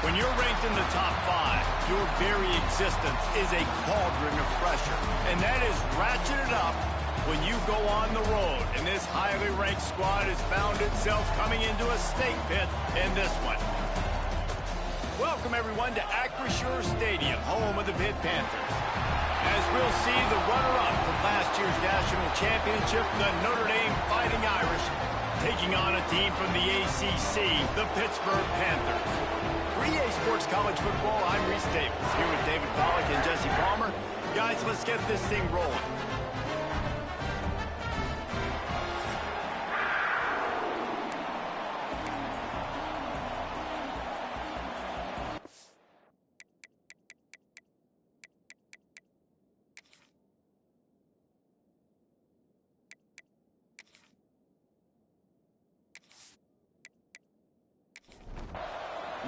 When you're ranked in the top 5, your very existence is a cauldron of pressure. And that is ratcheted up when you go on the road. And this highly ranked squad has found itself coming into a snake pit in this one. Welcome, everyone, to Acrisure Stadium, home of the Pitt Panthers. As we'll see the runner-up from last year's national championship, the Notre Dame Fighting Irish, taking on a team from the ACC, the Pittsburgh Panthers. 3A Sports College Football, I'm Reese Davis, here with David Pollack and Jesse Palmer. Guys, let's get this thing rolling.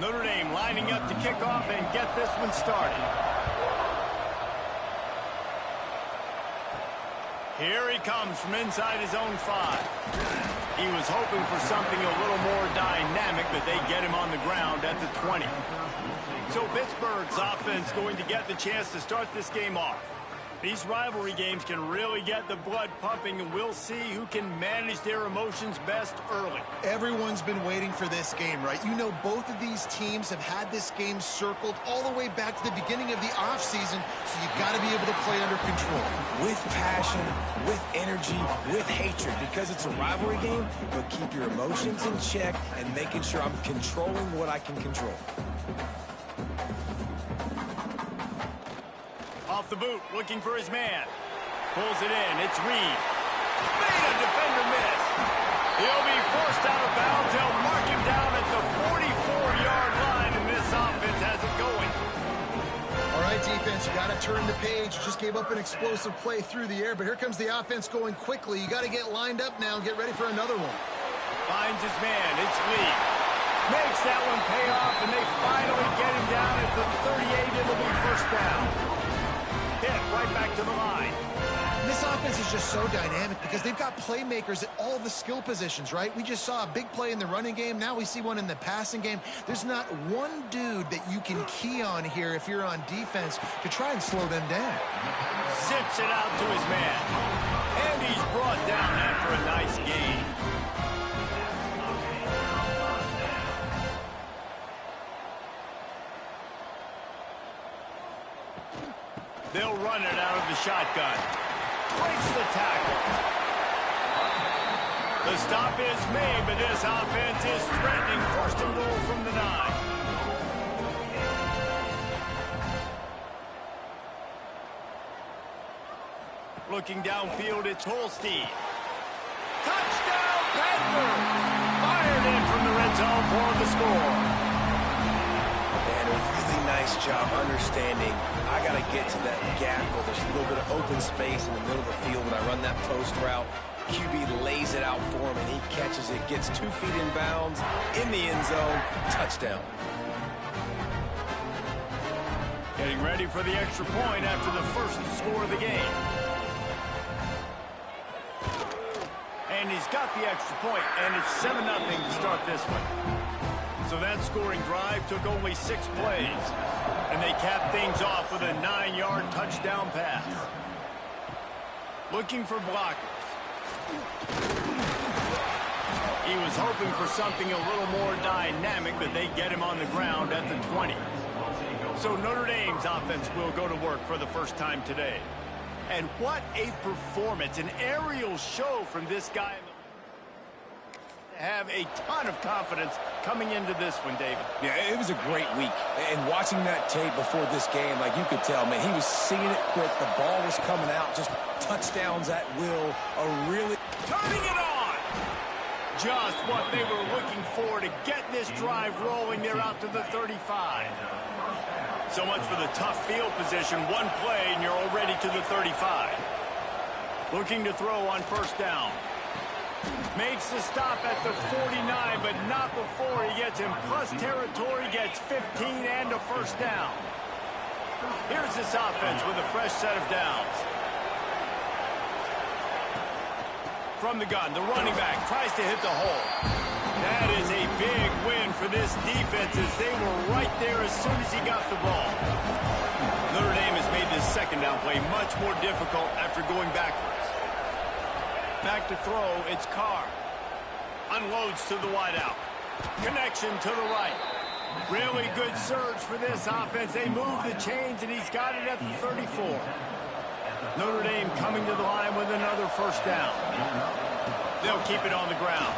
Notre Dame lining up to kick off and get this one started. Here he comes from inside his own 5. He was hoping for something a little more dynamic, but they get him on the ground at the 20. So Pittsburgh's offense going to get the chance to start this game off. These rivalry games can really get the blood pumping, and we'll see who can manage their emotions best early. Everyone's been waiting for this game, right? You know, both of these teams have had this game circled all the way back to the beginning of the offseason, so you've got to be able to play under control. With passion, with energy, with hatred, because it's a rivalry game, but keep your emotions in check and making sure I'm controlling what I can control. Off the boot, looking for his man. Pulls it in, it's Reed. Made a defender miss. He'll be forced out of bounds. They'll mark him down at the 44-yard line, and this offense has it going. All right, defense, you got to turn the page. You just gave up an explosive play through the air, but here comes the offense going quickly. You got to get lined up now and get ready for another one. Finds his man, it's Lee. Makes that one pay off, and they finally get him down at the 38. It'll be first down. Hit right back to the line. This offense is just so dynamic because they've got playmakers at all the skill positions, right? We just saw a big play in the running game. Now we see one in the passing game. There's not one dude that you can key on here if you're on defense to try and slow them down. Zips it out to his man. And he's brought down after a nice gain. They'll run it out of the shotgun. Breaks the tackle. The stop is made, but this offense is threatening. First and goal from the 9. Looking downfield, it's Holstein. Touchdown, Panthers! Fired in from the red zone for the score. And a really nice job understanding I got to get to that gap where there's a little bit of open space in the middle of the field. When I run that post route, QB lays it out for him, and he catches it, gets 2 feet in bounds, in the end zone, touchdown. Getting ready for the extra point after the first score of the game. And he's got the extra point, and it's 7-0 to start this one. So that scoring drive took only 6 plays. And they capped things off with a 9-yard touchdown pass. Looking for blockers. He was hoping for something a little more dynamic, but they get him on the ground at the 20. So Notre Dame's offense will go to work for the first time today. And what a performance, an aerial show from this guy. Have a ton of confidence coming into this one, David. Yeah, it was a great week. And watching that tape before this game, like you could tell, man, he was seeing it quick. The ball was coming out, just touchdowns at will. A really... Turning it on! Just what they were looking for to get this drive rolling. They're out to the 35. So much for the tough field position. One play, and you're already to the 35. Looking to throw on first down. Makes the stop at the 49, but not before he gets in plus territory, gets 15 and a first down. Here's this offense with a fresh set of downs. From the gun, the running back tries to hit the hole. That is a big win for this defense as they were right there as soon as he got the ball. Notre Dame has made this second down play much more difficult after going backwards. Back to throw, it's Carr. Unloads to the wideout. Connection to the right. Really good surge for this offense. They move the chains, and he's got it at the 34. Notre Dame coming to the line with another first down. They'll keep it on the ground.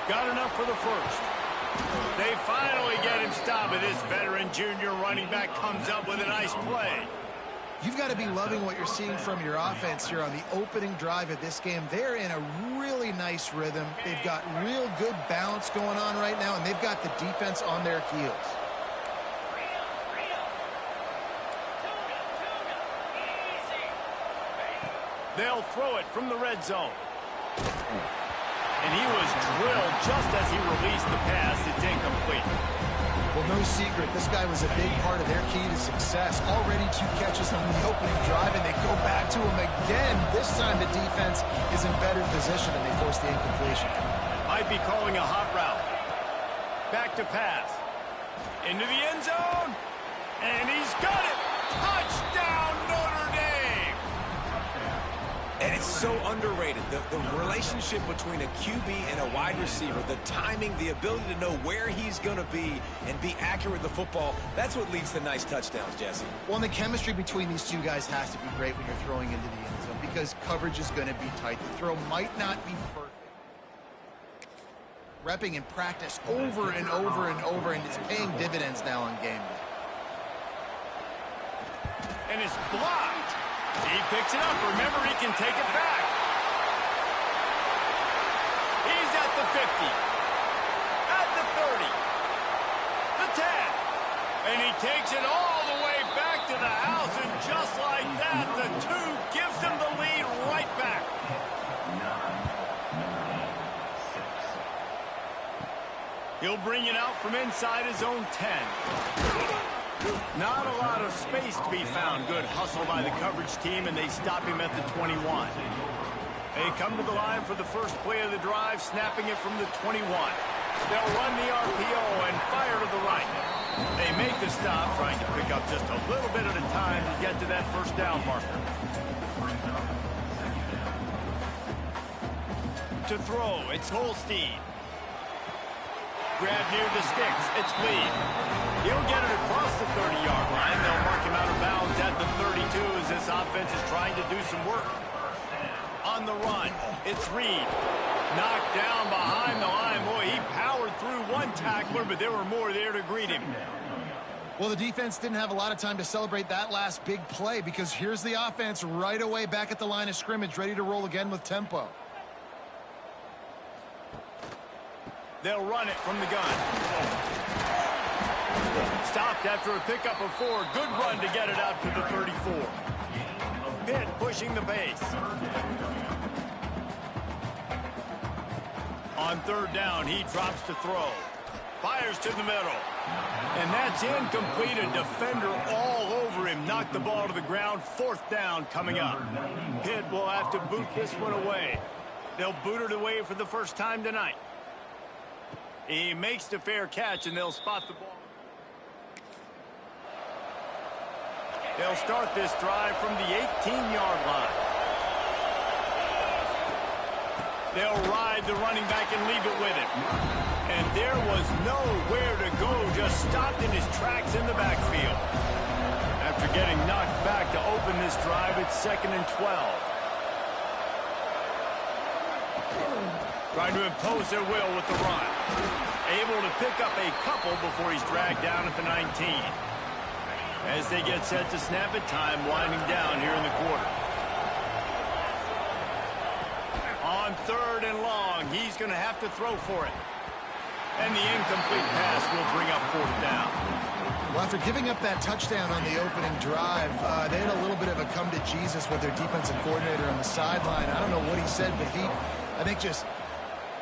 Got enough for the first. They finally get him stopped, and this veteran junior running back comes up with a nice play. You've got to be loving what you're seeing from your offense here on the opening drive of this game. They're in a really nice rhythm. They've got real good balance going on right now, and they've got the defense on their heels. They'll throw it from the red zone. And he was drilled just as he released the pass. It's incomplete. Well, no secret, this guy was a big part of their key to success. Already 2 catches on the opening drive, and they go back to him again. This time the defense is in better position, and they force the incompletion. Might be calling a hot route. Back to pass. Into the end zone. And he's got it. Touchdown, Notre Dame. And it's so underrated, the relationship between a QB and a wide receiver, the timing, the ability to know where he's going to be and be accurate with the football, that's what leads to nice touchdowns, Jesse. Well, and the chemistry between these two guys has to be great when you're throwing into the end zone because coverage is going to be tight. The throw might not be perfect. Repping in practice over and over and over, and it's paying dividends now on game day. And it's blocked. He picks it up. Remember, he can take it back. He's at the 50. At the 30. The 10. And he takes it all the way back to the house. And just like that, the 2 gives him the lead right back. He'll bring it out from inside his own 10. Not a lot of space to be found. Good hustle by the coverage team, and they stop him at the 21. They come to the line for the first play of the drive, snapping it from the 21. They'll run the RPO and fire to the right. They make the stop, trying to pick up just a little bit at a time to get to that first down marker. To throw, it's Holstein. Grab near the sticks. It's Lee. He'll get it across the 30-yard line. They'll mark him out of bounds at the 32 as this offense is trying to do some work. On the run, it's Reed. Knocked down behind the line. Boy, he powered through one tackler, but there were more there to greet him. Well, the defense didn't have a lot of time to celebrate that last big play because here's the offense right away back at the line of scrimmage, ready to roll again with tempo. They'll run it from the gun. Stopped after a pickup of 4. Good run to get it out to the 34. Pitt pushing the base. On third down, he drops to throw. Fires to the middle. And that's incomplete. A defender all over him. Knocked the ball to the ground. 4th down coming up. Pitt will have to boot this one away. They'll boot it away for the first time tonight. He makes the fair catch, and they'll spot the ball. They'll start this drive from the 18-yard line. They'll ride the running back and leave it with him. And there was nowhere to go, just stopped in his tracks in the backfield. After getting knocked back to open this drive, it's 2nd and 12. Trying to impose their will with the run. Able to pick up a couple before he's dragged down at the 19. As they get set to snap it, time winding down here in the quarter. On 3rd and long, he's going to have to throw for it. And the incomplete pass will bring up 4th down. Well, after giving up that touchdown on the opening drive, they had a little bit of a come to Jesus with their defensive coordinator on the sideline. I don't know what he said, but he, I think, just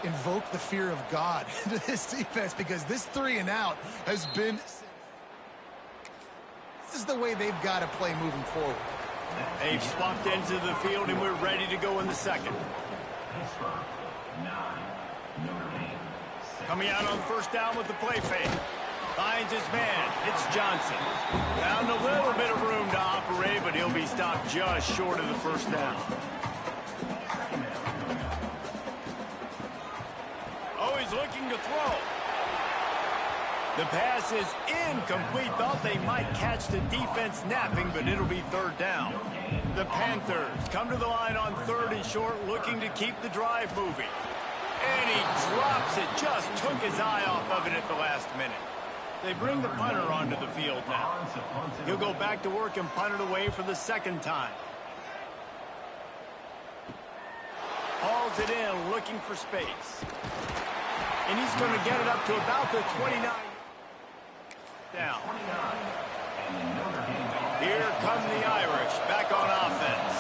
invoked the fear of God into this defense because this 3 and out has been... This is the way they've got to play moving forward. They've swapped into the field, and we're ready to go in the second. Coming out on first down with the play fake. Finds his man. It's Johnson. Found a little bit of room to operate, but he'll be stopped just short of the first down. Oh, he's looking to throw. The pass is incomplete. Thought they might catch the defense napping, but it'll be third down. The Panthers come to the line on third and short, looking to keep the drive moving. And he drops it. Just took his eye off of it at the last minute. They bring the punter onto the field now. He'll go back to work and punt it away for the second time. Hauls it in, looking for space. And he's going to get it up to about the 29. Down. Here come the Irish, back on offense.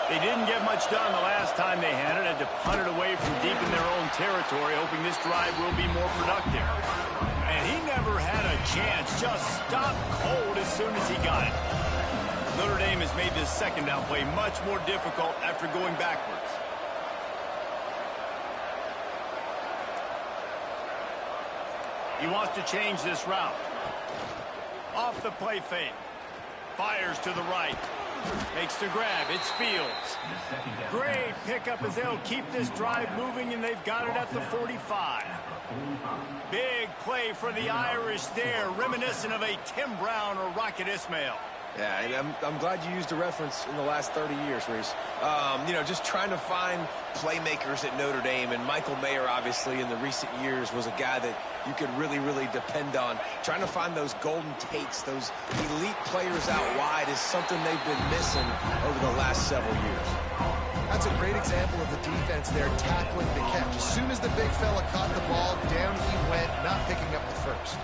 They didn't get much done the last time they had it. Had to punt it away from deep in their own territory, hoping this drive will be more productive. And he never had a chance, just stopped cold as soon as he got it. Notre Dame has made this second down play much more difficult after going backwards. He wants to change this route. Off the play fake. Fires to the right. Makes the grab. It's Fields. Great pickup as they'll keep this drive moving, and they've got it at the 45. Big play for the Irish there, reminiscent of a Tim Brown or Rocket Ismail. Yeah, and I'm glad you used a reference in the last 30 years, Reese. You know, just trying to find playmakers at Notre Dame, and Michael Mayer, obviously, in the recent years, was a guy that you could really, really depend on. Trying to find those golden takes, those elite players out wide is something they've been missing over the last several years. That's a great example of the defense there tackling the catch. As soon as the big fella caught the ball, down he went, not picking up the first.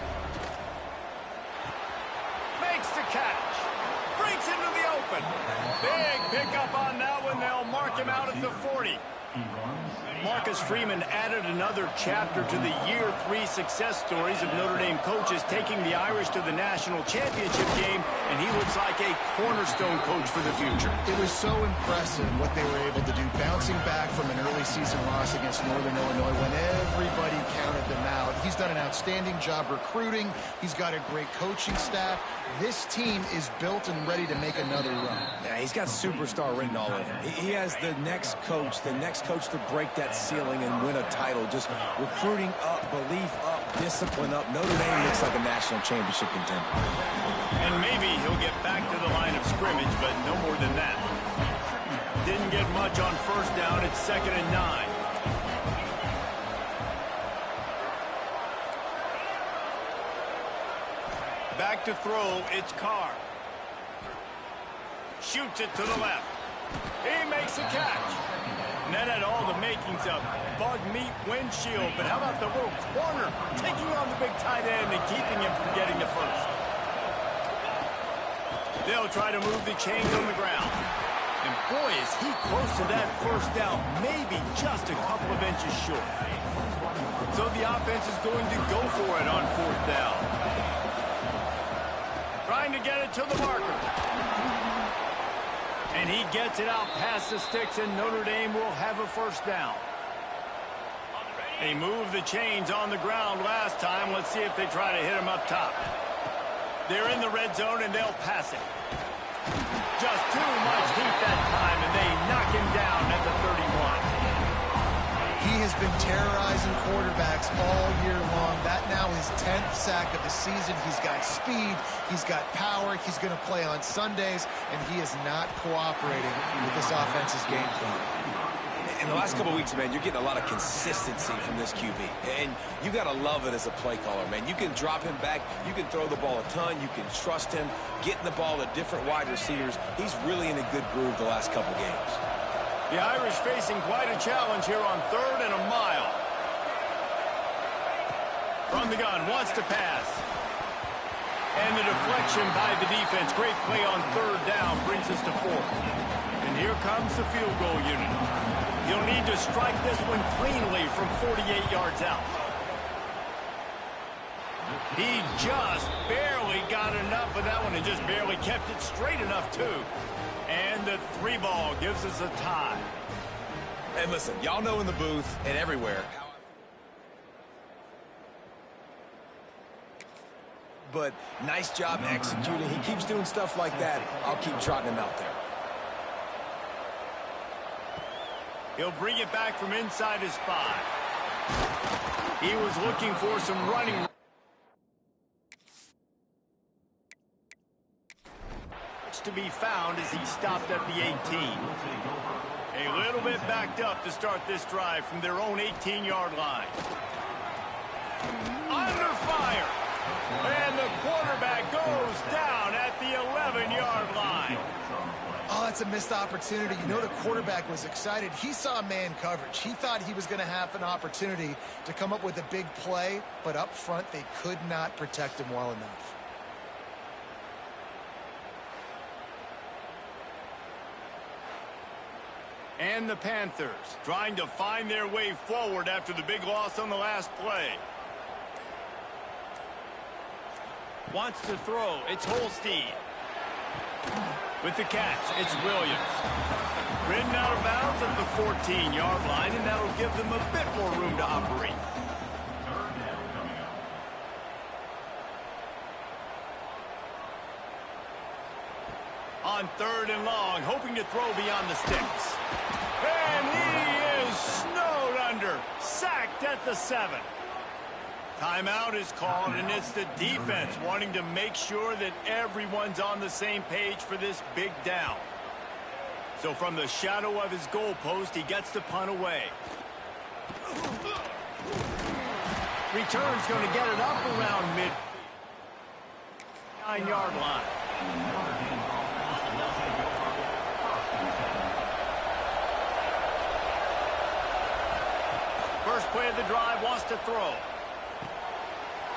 Makes the catch. Breaks into the open. Big pickup on that one. They'll mark him out at the 40. Marcus Freeman added another chapter to the year 3 success stories of Notre Dame coaches, taking the Irish to the national championship game, and he looks like a cornerstone coach for the future. It was so impressive what they were able to do, bouncing back from an early season loss against Northern Illinois when everybody counted them out. He's done an outstanding job recruiting. He's got a great coaching staff. This team is built and ready to make another run. Yeah, he's got superstar written all over him. He has the next coach to break that ceiling and win a title. Just recruiting up, belief up, discipline up. Notre Dame looks like a national championship contender. And maybe he'll get back to the line of scrimmage, but no more than that. Didn't get much on first down. It's 2nd and 9. Back to throw, it's Carr. Shoots it to the left. He makes a catch. And that had all the makings of bug meat windshield. But how about the little corner taking on the big tight end and keeping him from getting the first? They'll try to move the chains on the ground. And boy, is he close to that first down, maybe just a couple of inches short. So the offense is going to go for it on 4th down. Trying to get it to the marker. And he gets it out past the sticks, and Notre Dame will have a first down. They moved the chains on the ground last time. Let's see if they try to hit him up top. They're in the red zone, and they'll pass it. Just too much heat that time, and they knock him down at the 31. He has been terrorizing quarterbacks all year long. That now his 10th sack of the season. He's got speed. He's got power. He's going to play on Sundays, and he is not cooperating with this offense's game plan. In the last couple of weeks, man, you're getting a lot of consistency from this QB. And you got to love it as a play caller, man. You can drop him back. You can throw the ball a ton. You can trust him. Getting the ball to different wide receivers. He's really in a good groove the last couple games. The Irish facing quite a challenge here on 3rd and a mile. From the gun, wants to pass. And the deflection by the defense. Great play on 3rd down brings us to 4th. And here comes the field goal unit. You'll need to strike this one cleanly from 48 yards out. He just barely got enough of that one and just barely kept it straight enough, too. And the 3 ball gives us a tie. And listen, y'all know in the booth and everywhere but nice job executing. He keeps doing stuff like that. I'll keep trotting him out there. He'll bring it back from inside his 5. He was looking for some running. It's to be found as he stopped at the 18. A little bit backed up to start this drive from their own 18-yard line. Under fire. And the quarterback goes down at the 11-yard line. Oh, that's a missed opportunity. You know the quarterback was excited. He saw man coverage. He thought he was going to have an opportunity to come up with a big play, but up front they could not protect him well enough. And the Panthers trying to find their way forward after the big loss on the last play. Wants to throw. It's Holstein. With the catch, it's Williams. Ridden out of bounds at the 14-yard line, and that'll give them a bit more room to operate. On 3rd and long, hoping to throw beyond the sticks. And he is snowed under. Sacked at the 7. Timeout is called, and it's the defense wanting to make sure that everyone's on the same page for this big down. So from the shadow of his goalpost, he gets the punt away. Return's going to get it up around mid 9-yard line. First play of the drive, wants to throw.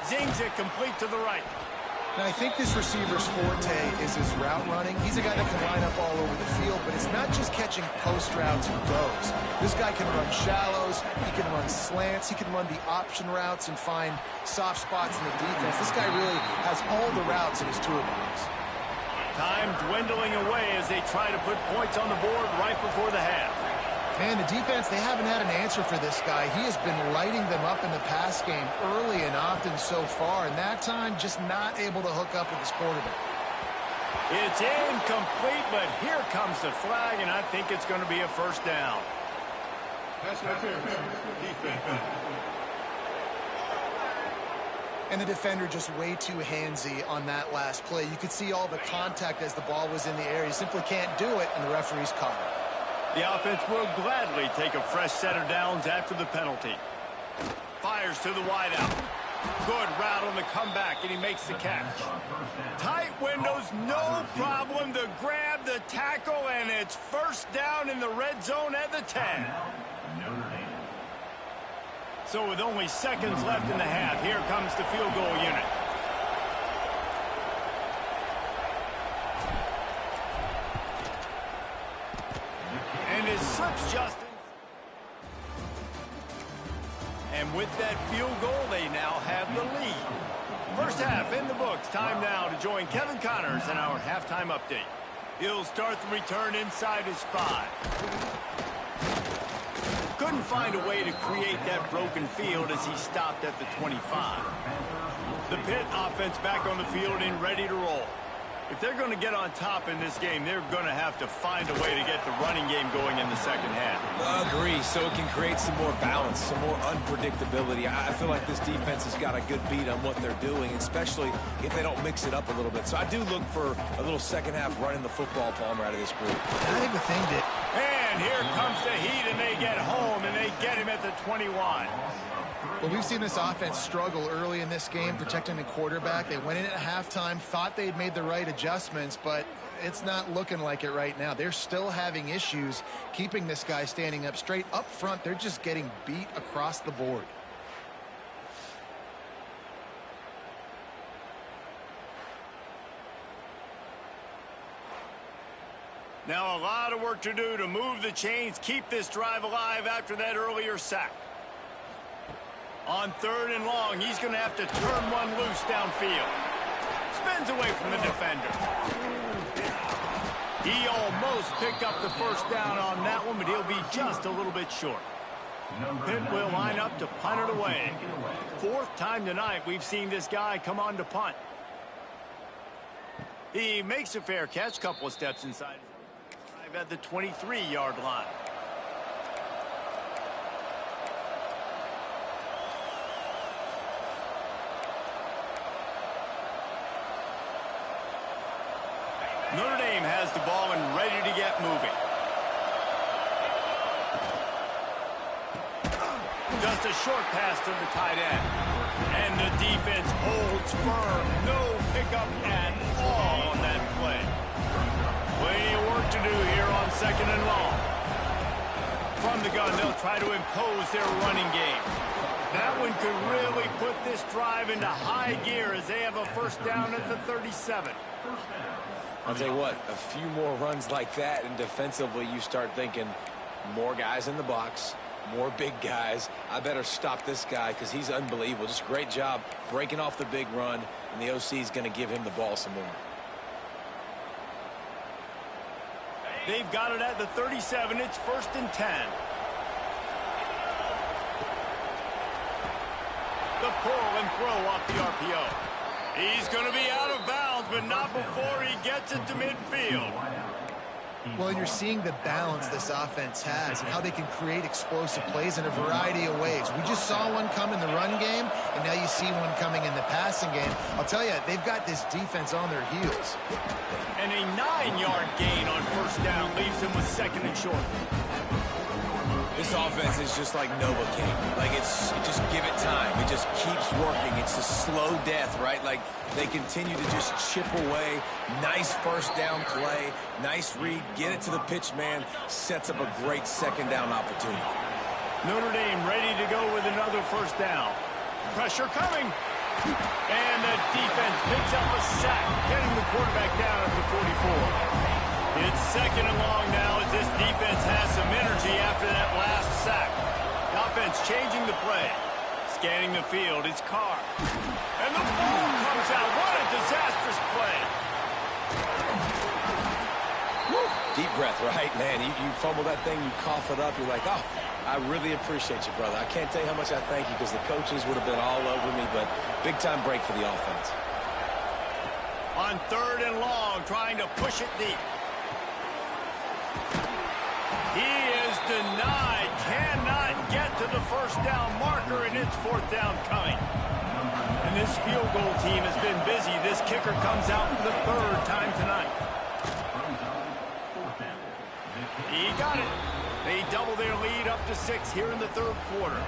Zings it complete to the right. Now, I think this receiver's forte is his route running. He's a guy that can line up all over the field, but it's not just catching post routes and goes. This guy can run shallows, he can run slants, he can run the option routes and find soft spots in the defense. This guy really has all the routes in his toolbox. Time dwindling away as they try to put points on the board right before the half. Man, the defense, they haven't had an answer for this guy. He has been lighting them up in the pass game early and often so far, and that time just not able to hook up with his quarterback. It's incomplete, but here comes the flag, and I think it's going to be a first down. And the defender just way too handsy on that last play. You could see all the contact as the ball was in the air. He simply can't do it, and the referee's caught it. The offense will gladly take a fresh set of downs after the penalty. Fires to the wideout. Good route on the comeback, and he makes the catch. Tight windows, no problem to grab the tackle, and it's first down in the red zone at the 10. So with only seconds left in the half, here comes the field goal unit. Slips Justin. And with that field goal, they now have the lead. First half in the books. Time now to join Kevin Connors in our halftime update. He'll start the return inside his 5. Couldn't find a way to create that broken field as he stopped at the 25. The Pitt offense back on the field and ready to roll. If they're going to get on top in this game, they're going to have to find a way to get the running game going in the second half. Agree, so it can create some more balance, some more unpredictability. I feel like this defense has got a good beat on what they're doing, especially if they don't mix it up a little bit. So I do look for a little second half running the football, Palmer, out of this group. I think the thing that... And here comes the heat, and they get home, and they get him at the 21. Well, we've seen this offense struggle early in this game, protecting the quarterback. They went in at halftime, thought they'd made the right adjustments, but it's not looking like it right now. They're still having issues keeping this guy standing up straight. Up front, they're just getting beat across the board. Now a lot of work to do to move the chains, keep this drive alive after that earlier sack. On 3rd and long, he's going to have to turn one loose downfield. Spins away from the defender. He almost picked up the first down on that one, but he'll be just a little bit short. Pitt will line up to punt it away. 4th time tonight we've seen this guy come on to punt. He makes a fair catch, couple of steps inside. At the 23-yard line. Notre Dame has the ball and ready to get moving. Just a short pass to the tight end. And the defense holds firm. No pickup at all on that play. Plenty of work to do here on 2nd and long. From the gun, they'll try to impose their running game. That one could really put this drive into high gear as they have a first down at the 37. I'll tell you what, a few more runs like that, and defensively you start thinking more guys in the box, more big guys. I better stop this guy because he's unbelievable. Just great job breaking off the big run, and the OC is going to give him the ball some more. They've got it at the 37. It's 1st and 10. The pull and throw off the RPO. He's going to be out of bounds, but not before he gets it to midfield. Well, you're seeing the balance this offense has and how they can create explosive plays in a variety of ways. We just saw one come in the run game, and now you see one coming in the passing game. I'll tell you, they've got this defense on their heels. And a 9-yard gain on first down leaves him with 2nd and short. This offense is just like Novocaine. Like, you just give it time. It just keeps working. It's a slow death, right? Like, they continue to just chip away. Nice first down play. Nice read. Get it to the pitch man. Sets up a great 2nd down opportunity. Notre Dame ready to go with another first down. Pressure coming. And the defense picks up a sack, getting the quarterback down at the 44. It's 2nd and long now as this defense has some energy after that last sack. The offense changing the play. Scanning the field, it's Carr. And the ball comes out. What a disastrous play. Woo. Deep breath, right, man? You fumble that thing, you cough it up, you're like, oh, I really appreciate you, brother. I can't tell you how much I thank you because the coaches would have been all over me, but big-time break for the offense. On 3rd and long, trying to push it deep. He is denied, cannot get to the first down marker, and it's 4th down coming. And this field goal team has been busy. This kicker comes out for the 3rd time tonight. He got it. They double their lead up to 6 here in the 3rd quarter.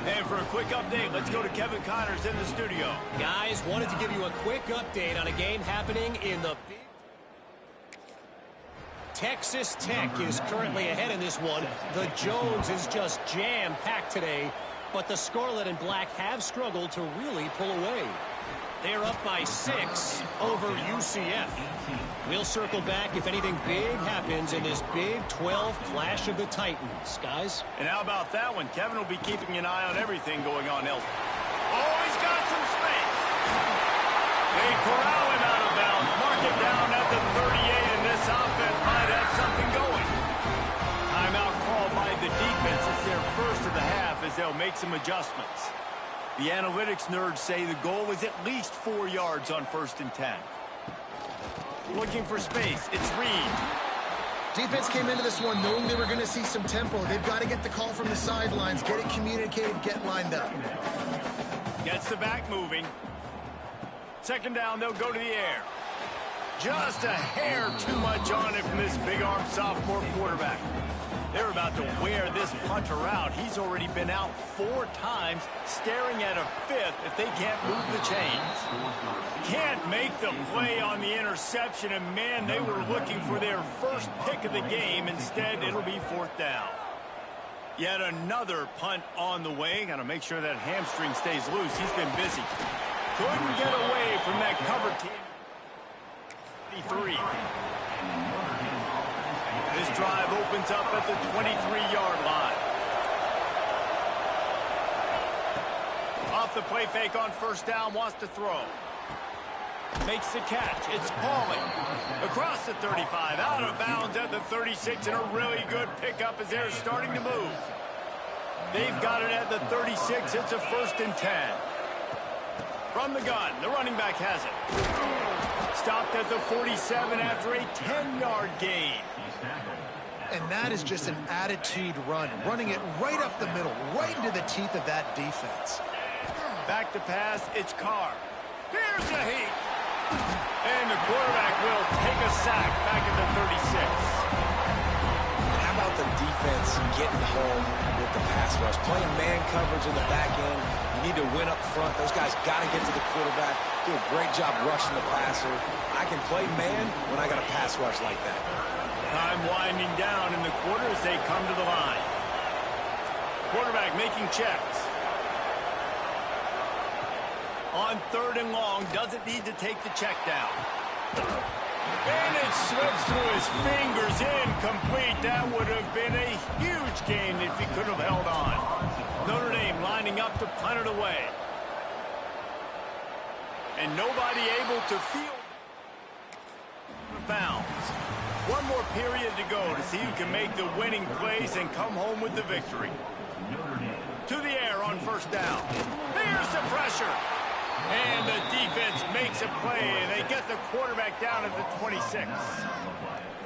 And for a quick update, let's go to Kevin Connors in the studio. Guys, wanted to give you a quick update on a game happening in the Big Texas Tech is currently ahead in this one. The Jones is just jam-packed today, but the Scarlet and Black have struggled to really pull away. They're up by 6 over UCF. We'll circle back if anything big happens in this Big 12 Clash of the Titans, guys. And how about that one? Kevin will be keeping an eye on everything going on elsewhere. Oh, he's got some space. They corral him out of bounds. Mark it down at the 38, and this offense might have something going. Timeout called by the defense. It's their first of the half as they'll make some adjustments. The analytics nerds say the goal is at least 4 yards on 1st and 10. Looking for space. It's Reed. Defense came into this one knowing they were going to see some tempo. They've got to get the call from the sidelines, get it communicated, get lined up. Gets the back moving. 2nd down, they'll go to the air. Just a hair too much on it from this big-armed sophomore quarterback. They're about to wear this punter out. He's already been out 4 times, staring at a 5th if they can't move the chains. Can't make the play on the interception, and man, they were looking for their first pick of the game. Instead, it'll be 4th down. Yet another punt on the way. Got to make sure that hamstring stays loose. He's been busy. Couldn't get away from that cover team. 3. This drive opens up at the 23-yard line. Off the play fake on 1st down, wants to throw. Makes the catch. It's Pauling. Across the 35, out of bounds at the 36, and a really good pickup as they're starting to move. They've got it at the 36. It's a 1st and 10. From the gun, the running back has it. Stopped at the 47 after a 10-yard gain. And that is just an attitude run, running it right up the middle, right into the teeth of that defense. Back to pass, it's Carr. Here's a heat. And the quarterback will take a sack back at the 36. How about the defense getting home with the pass rush? Playing man coverage in the back end. You need to win up front. Those guys got to get to the quarterback. Do a great job rushing the passer. I can play man when I got a pass rush like that. Time winding down in the quarter as they come to the line. Quarterback making checks. On 3rd and long, doesn't need to take the check down. And it slips through his fingers, incomplete. That would have been a huge gain if he could have held on. Notre Dame lining up to punt it away. And nobody able to field bounds. One more period to go to see who can make the winning plays and come home with the victory. To the air on 1st down. Here's the pressure. And the defense makes a play, and they get the quarterback down at the 26.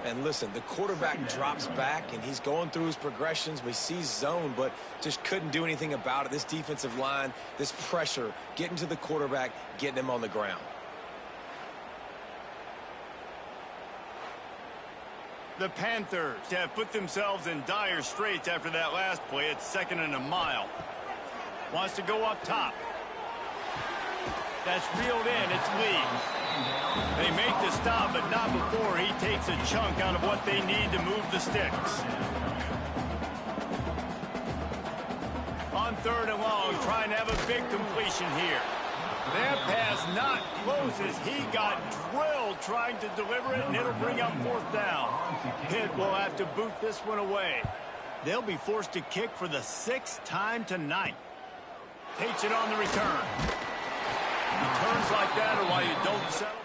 And listen, the quarterback drops back, and he's going through his progressions. We see zone, but just couldn't do anything about it. This defensive line, this pressure, getting to the quarterback, getting him on the ground. The Panthers have put themselves in dire straits after that last play. It's 2nd and a mile. Wants to go up top. That's reeled in. It's Lee. They make the stop, but not before he takes a chunk out of what they need to move the sticks. On 3rd and long, trying to have a big completion here. That pass not close as he got drilled trying to deliver it, and it'll bring up 4th down. Pitt will have to boot this one away. They'll be forced to kick for the 6th time tonight. Takes it on the return. Returns like that are why you don't settle.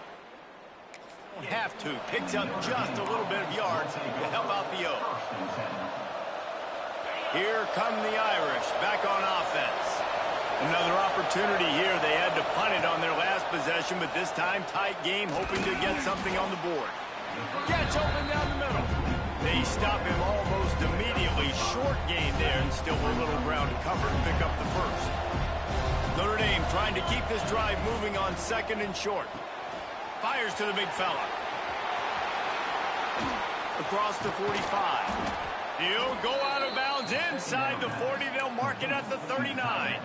You have to. Picks up just a little bit of yards to help out the Oaks. Here come the Irish back on offense. Another opportunity here. They had to punt it on their last possession, but this time tight game, hoping to get something on the board. Gets open down the middle. They stop him almost immediately. Short gain there, and still a little ground to cover to pick up the first. Notre Dame trying to keep this drive moving on 2nd and short. Fires to the big fella. Across the 45. He'll go out of bounds inside the 40. They'll mark it at the 39.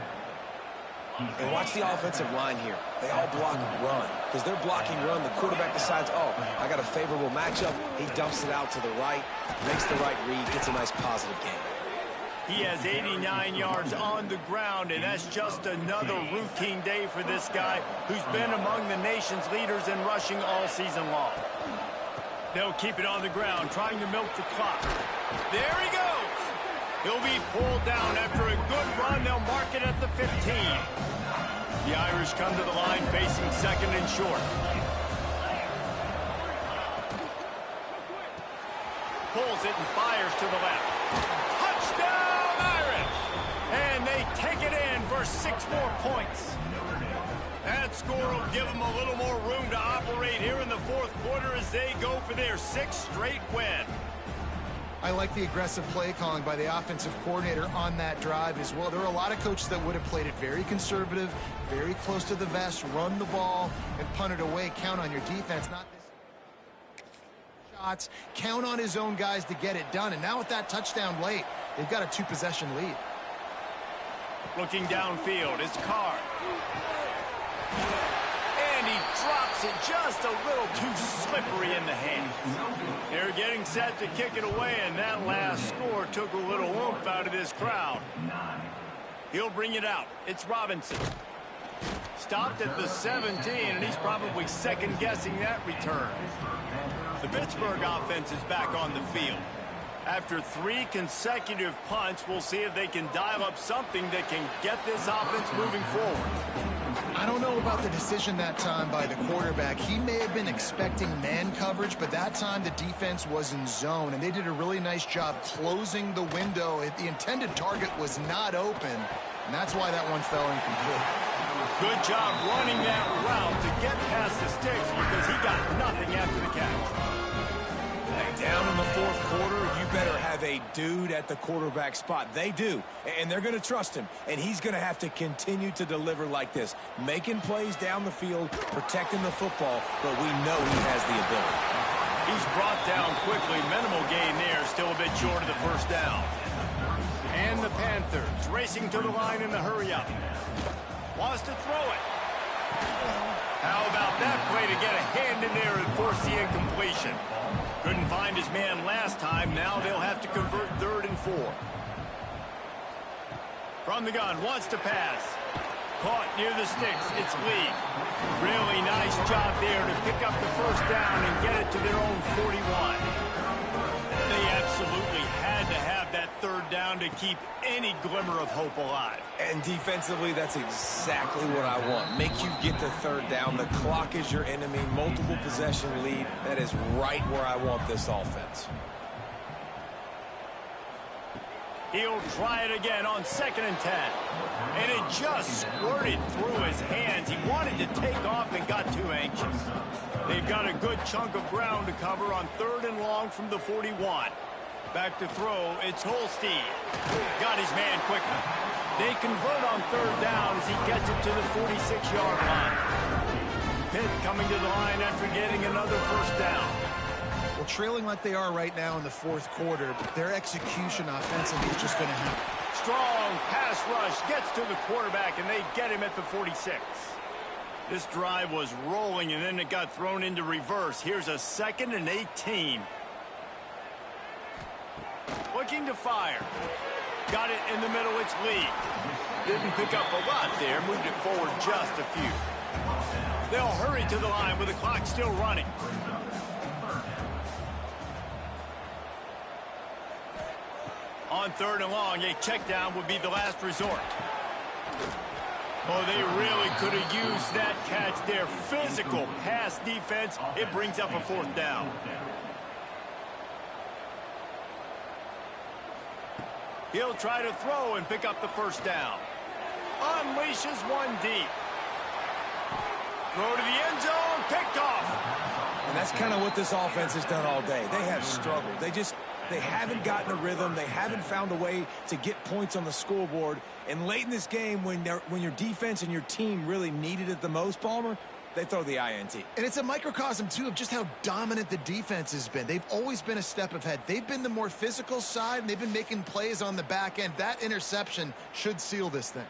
And watch the offensive line here. They all block run. Because they're blocking run, the quarterback decides, oh, I got a favorable matchup. He dumps it out to the right, makes the right read, gets a nice positive gain. He has 89 yards on the ground, and that's just another routine day for this guy who's been among the nation's leaders in rushing all season long. They'll keep it on the ground, trying to milk the clock. There he goes. He'll be pulled down after a good run. They'll mark it at the 15. The Irish come to the line facing 2nd and short. Pulls it and fires to the left. Touchdown, Irish! And they take it in for 6 more points. That score will give them a little more room to operate here in the 4th quarter as they go for their 6th straight win. I like the aggressive play calling by the offensive coordinator on that drive as well. There are a lot of coaches that would have played it very conservative, very close to the vest, run the ball, and punt it away. Count on your defense, not this. Shots, count on his own guys to get it done. And now with that touchdown late, they've got a 2-possession lead. Looking downfield, it's Carr. And he drops it just a little too slippery in the hands. They're getting set to kick it away, and that last score took a little oomph out of this crowd. He'll bring it out. It's Robinson. Stopped at the 17, and he's probably second-guessing that return. The Pittsburgh offense is back on the field. After 3 consecutive punts, we'll see if they can dial up something that can get this offense moving forward. I don't know about the decision that time by the quarterback. He may have been expecting man coverage, but that time the defense was in zone, and they did a really nice job closing the window. The intended target was not open, and that's why that one fell incomplete. Good job running that route to get past the the sticks because he got nothing after the catch. Down in the fourth quarter, you better have a dude at the quarterback spot. They do, and they're going to trust him, and he's going to have to continue to deliver like this, making plays down the field, protecting the football, but we know he has the ability. He's brought down quickly. Minimal gain there, still a bit short of the first down. And the Panthers racing to the line in the hurry-up. Wants to throw it. How about that play to get a hand in there and force the incompletion? Couldn't find his man last time. Now they'll have to convert 3rd and 4. From the gun, wants to pass. Caught near the sticks. It's Lee. Really nice job there to pick up the first down and get it to their own 41. They absolutely had to have that 3rd down to keep any glimmer of hope alive. And defensively, that's exactly what I want. Make you get the 3rd down. The clock is your enemy. Multiple possession lead. That is right where I want this offense. He'll try it again on 2nd and 10. And it just squirted through his hands. He wanted to take off and got too anxious. They've got a good chunk of ground to cover on 3rd and long from the 41. Back to throw, it's Holstein. Got his man quickly. They convert on 3rd down as he gets it to the 46-yard line. Pitt coming to the line after getting another first down. Well, trailing like they are right now in the fourth quarter, their execution offensively is just going to happen. Strong pass rush gets to the quarterback, and they get him at the 46. This drive was rolling, and then it got thrown into reverse. Here's a 2nd and 18. Looking to fire. Got it in the middle, it's Lee. Didn't pick up a lot there, moved it forward just a few. They'll hurry to the line with the clock still running. On 3rd and long, a check down would be the last resort. Oh, they really could have used that catch there. Physical pass defense. It brings up a 4th down. He'll try to throw and pick up the first down. Unleashes one deep. Throw to the end zone, picked off. And that's kind of what this offense has done all day. They have struggled. They haven't gotten a rhythm. They haven't found a way to get points on the scoreboard. And late in this game, when your defense and your team really needed it the most, Palmer, they throw the INT. And it's a microcosm, too, of just how dominant the defense has been. They've always been a step ahead. They've been the more physical side, and they've been making plays on the back end. That interception should seal this thing.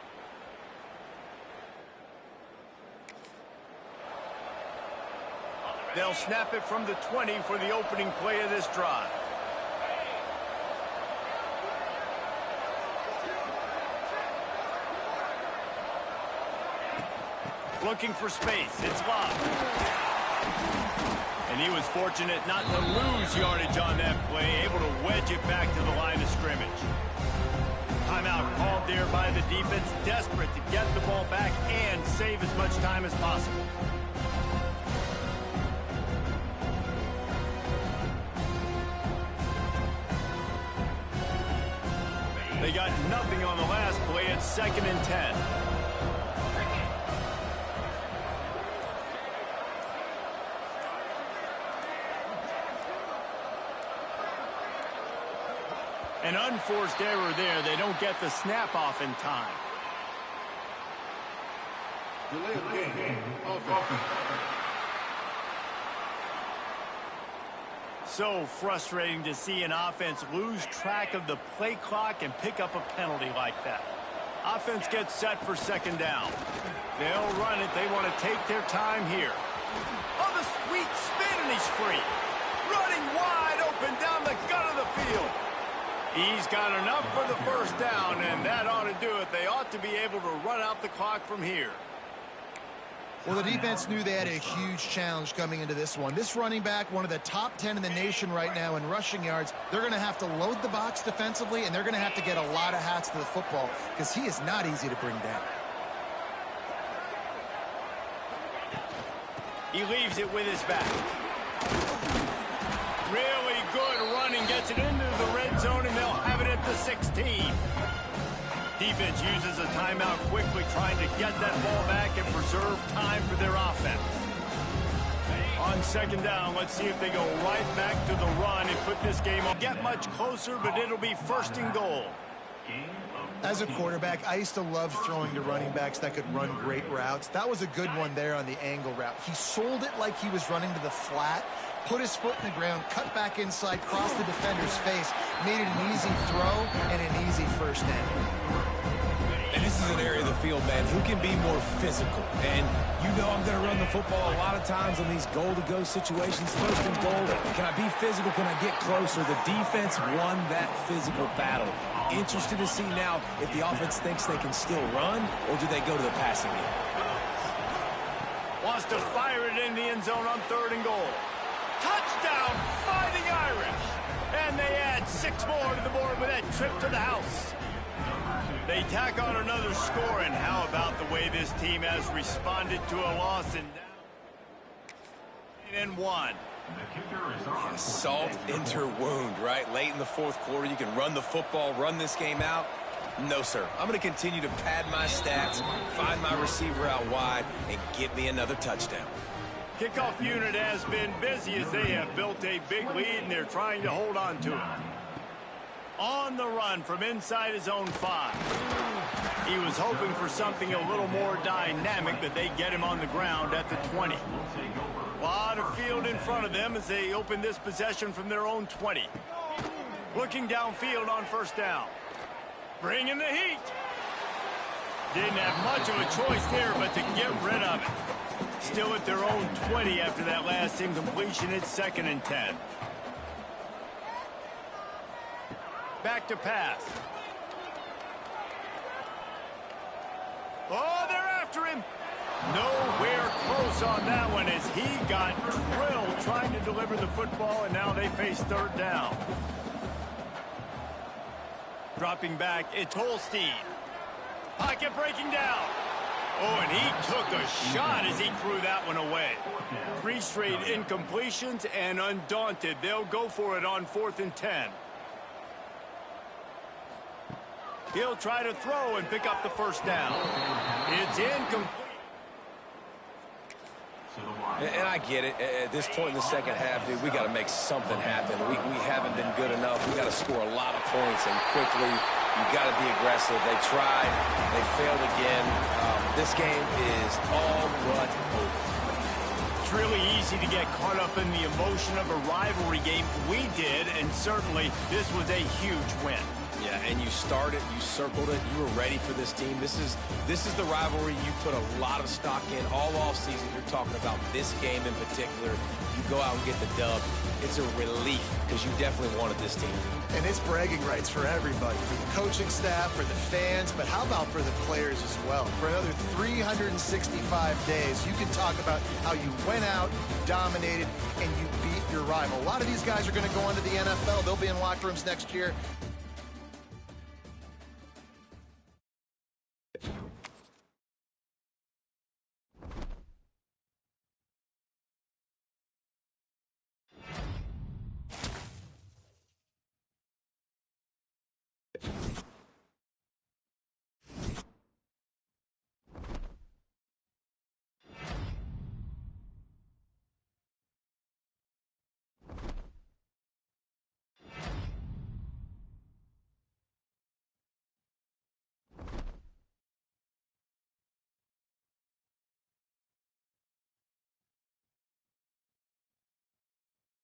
They'll snap it from the 20 for the opening play of this drive. Looking for space. It's Love. And he was fortunate not to lose yardage on that play, able to wedge it back to the line of scrimmage. Timeout called there by the defense, desperate to get the ball back and save as much time as possible. They got nothing on the last play. It's 2nd and 10. An unforced error there. They don't get the snap off in time. So frustrating to see an offense lose track of the play clock and pick up a penalty like that. Offense gets set for 2nd down. They'll run it. They want to take their time here. Oh, the sweet spin, and he's free. Running wide open down the gut of the field. He's got enough for the first down, and that ought to do it. They ought to be able to run out the clock from here. Well, the defense knew they had a huge challenge coming into this one. This running back, one of the top 10 in the nation right now in rushing yards, they're going to have to load the box defensively, and they're going to have to get a lot of hats to the football because he is not easy to bring down. He leaves it with his back. Really good running, gets it into the red zone, and they'll have it at the 16. Defense uses a timeout quickly, trying to get that ball back and preserve time for their offense. On second down, let's see if they go right back to the run and put this game on. Get much closer, but it'll be first and goal. As a quarterback, I used to love throwing to running backs that could run great routes. That was a good one there on the angle route. He sold it like he was running to the flat, put his foot in the ground, cut back inside, crossed the defender's face, made it an easy throw and an easy first down. And this is an area of the field, man, who can be more physical. And you know I'm going to run the football a lot of times on these goal-to-go situations, first and goal. Can I be physical? Can I get closer? The defense won that physical battle. Interested to see now if the offense thinks they can still run, or do they go to the passing game? Wants to fire it in the end zone on third and goal. Touchdown, Fighting Irish. And they add 6 more to the board with that trip to the house. They tack on another score, and how about the way this team has responded to a loss and 1. Yeah, salt into wound, right? Late in the fourth quarter, you can run the football, run this game out. No, sir. I'm going to continue to pad my stats, find my receiver out wide, and get me another touchdown. Kickoff unit has been busy as they have built a big lead, and they're trying to hold on to it. On the run from inside his own 5. He was hoping for something a little more dynamic, but they get him on the ground at the 20. A lot of field in front of them as they open this possession from their own 20. Looking downfield on first down. Bringing the heat. Didn't have much of a choice there, but to get rid of it. Still at their own 20 after that last incompletion. It's 2nd and 10. Back to pass. Oh, they're after him. Nowhere close on that one as he got drilled trying to deliver the football, and now they face third down. Dropping back, it's Holstein. Pocket breaking down. Oh, and he took a shot as he threw that one away. 3 straight incompletions, and undaunted, they'll go for it on 4th and 10. He'll try to throw and pick up the first down. It's incomplete. And I get it. At this point in the second half, dude, we got to make something happen. We haven't been good enough. We got to score a lot of points, and quickly. You got to be aggressive. They tried. They failed again. This game is all but over. It's really easy to get caught up in the emotion of a rivalry game. We did, and certainly this was a huge win. Yeah, and you started, you circled it, you were ready for this team. This is the rivalry you put a lot of stock in all offseason. You're talking about this game in particular. You go out and get the dub. It's a relief because you definitely wanted this team. And it's bragging rights for everybody, for the coaching staff, for the fans, but how about for the players as well? For another 365 days, you can talk about how you went out, you dominated, and you beat your rival. A lot of these guys are going to go on to the NFL. They'll be in locker rooms next year.